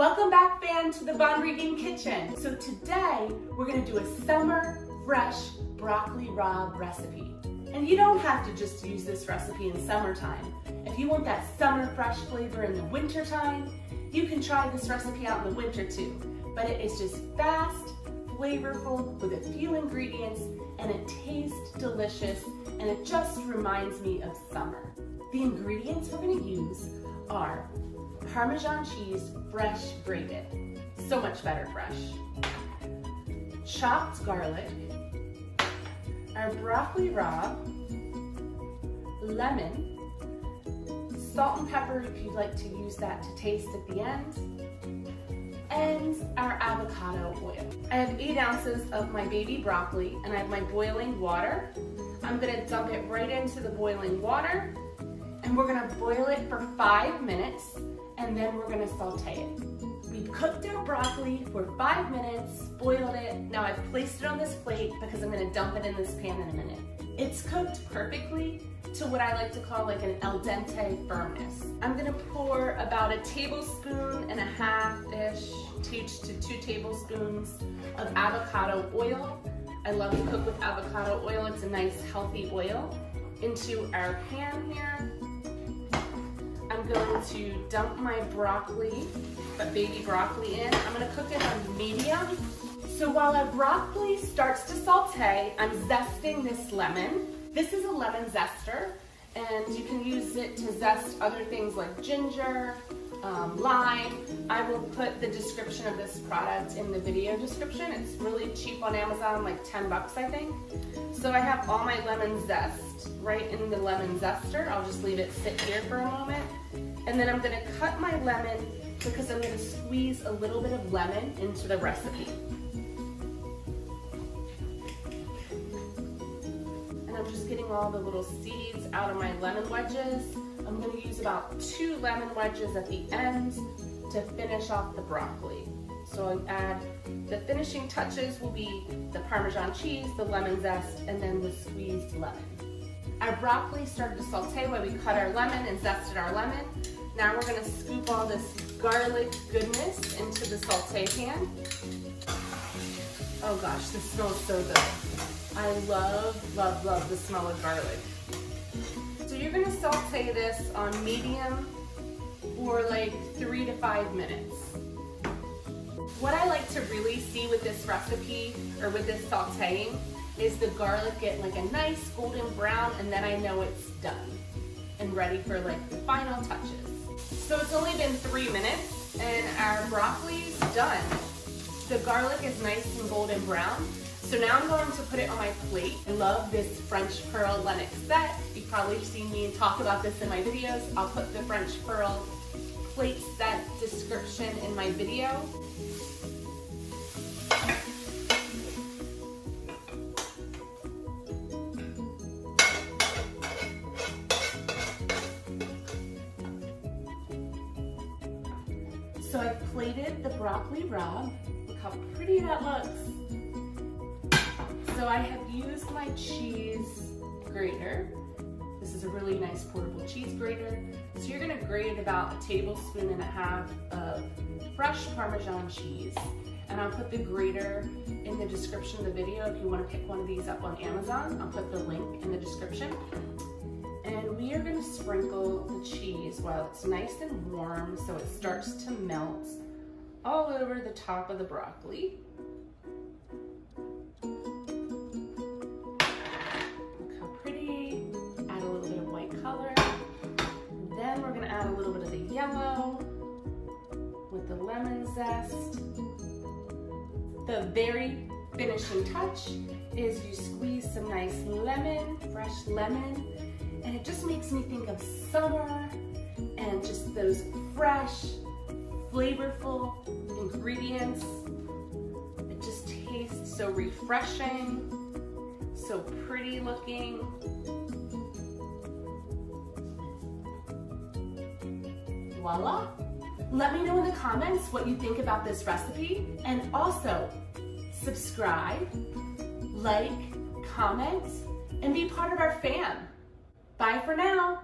Welcome back, fam, to the Bon Regan Kitchen. So today, we're gonna do a summer fresh broccoli rabe recipe. And you don't have to just use this recipe in summertime. If you want that summer fresh flavor in the wintertime, you can try this recipe out in the winter too. But it is just fast, flavorful, with a few ingredients, and it tastes delicious, and it just reminds me of summer. The ingredients we're gonna use are Parmesan cheese, fresh grated. So much better fresh. Chopped garlic, our broccoli rabe, lemon, salt and pepper if you'd like to use that to taste at the end, and our avocado oil. I have 8 ounces of my baby broccoli and I have my boiling water. I'm gonna dump it right into the boiling water and we're gonna boil it for 5 minutes and then we're gonna saute it. We've cooked our broccoli for 5 minutes, boiled it. Now I've placed it on this plate because I'm gonna dump it in this pan in a minute. It's cooked perfectly to what I like to call like an al dente firmness. I'm gonna pour about 1.5 tablespoons-ish to 2 tablespoons of avocado oil. I love to cook with avocado oil. It's a nice healthy oil. Into our pan here. I'm going to dump my broccoli, baby broccoli in. I'm gonna cook it on medium. So while our broccoli starts to saute, I'm zesting this lemon. This is a lemon zester, and you can use it to zest other things like ginger, lime. I will put the description of this product in the video description. It's really cheap on Amazon, like 10 bucks I think. So I have all my lemon zest right in the lemon zester. I'll just leave it sit here for a moment. And then I'm gonna cut my lemon because I'm gonna squeeze a little bit of lemon into the recipe. And I'm just getting all the little seeds out of my lemon wedges. I'm gonna use about 2 lemon wedges at the end to finish off the broccoli. So I add, the finishing touches will be the Parmesan cheese, the lemon zest, and then the squeezed lemon. Our broccoli started to saute while we cut our lemon and zested our lemon. Now we're gonna scoop all this garlic goodness into the saute pan. Oh gosh, this smells so good. I love, love, love the smell of garlic. So you're gonna saute this on medium for like 3 to 5 minutes. What I like to really see with this recipe, or with this sauteing, is the garlic get like a nice golden brown, and then I know it's done and ready for like the final touches. So it's only been 3 minutes and our broccoli's done. The garlic is nice and golden brown. So now I'm going to put it on my plate. I love this French pearl Lennox set. You've probably seen me talk about this in my videos. I'll put the French pearl plate set description in my video. So I've plated the broccoli rabe. Look how pretty that looks. So I have used my cheese grater. This is a really nice portable cheese grater. So you're gonna grate about 1.5 tablespoons of fresh Parmesan cheese. And I'll put the grater in the description of the video if you wanna pick one of these up on Amazon. I'll put the link in the description. And we are gonna sprinkle the cheese while it's nice and warm so it starts to melt all over the top of the broccoli. Look how pretty. Add a little bit of white color. Then we're gonna add a little bit of the yellow with the lemon zest. The very finishing touch is you squeeze some nice lemon, fresh lemon, and it just makes me think of summer and just those fresh, flavorful ingredients. It just tastes so refreshing, so pretty looking. Voila! Let me know in the comments what you think about this recipe, and also subscribe, like, comment, and be part of our fam. Bye for now.